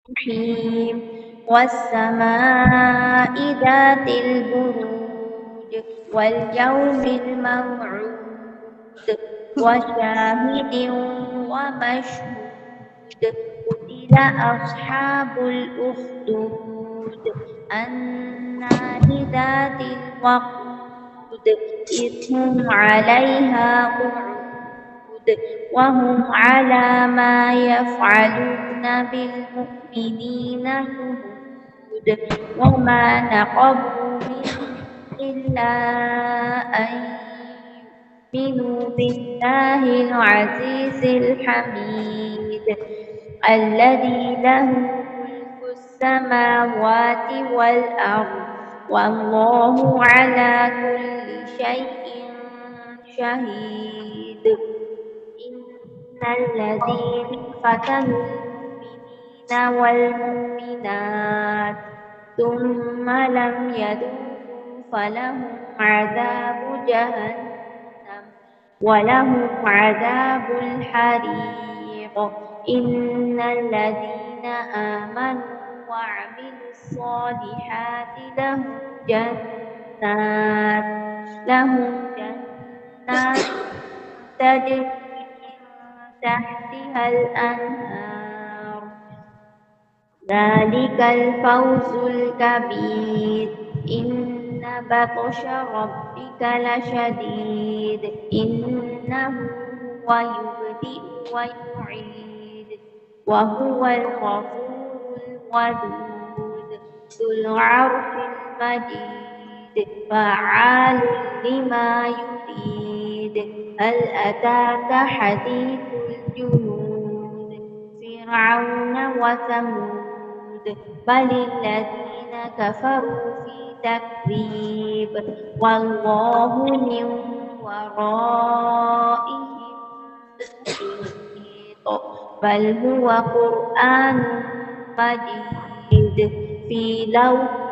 الرحيم والسماء ذات البروج واليوم الموعود وشاهد ومشهود قتل أصحاب الأخدود النار ذات الوقود إذ هم عليها قعود وهم على ما يفعلون بالمؤمنين شهود وما نقموا منهم إلا أن يؤمنوا بالله العزيز الحميد الذي له ملك السماوات والأرض والله على كل شيء شهيد إن الذين فتنوا المؤمنين والمؤمنات ثم لم يتوبوا فلهم عذاب جهنم ولهم عذاب الحريق إن الذين آمنوا وعملوا الصالحات لهم جنات تجري من تحتها الأنهار ذلك الفوز الكبير إن بطش ربك لشديد إنه هو يبدئ ويعيد وهو الغفور الودود ذو العرش المجيد فعال لما يريد هل أتاك حديث الجنود فرعون وثمود بل الذين كفروا في تكذيب والله من ورائهم محيط بل هو قرآن مجيد في لوح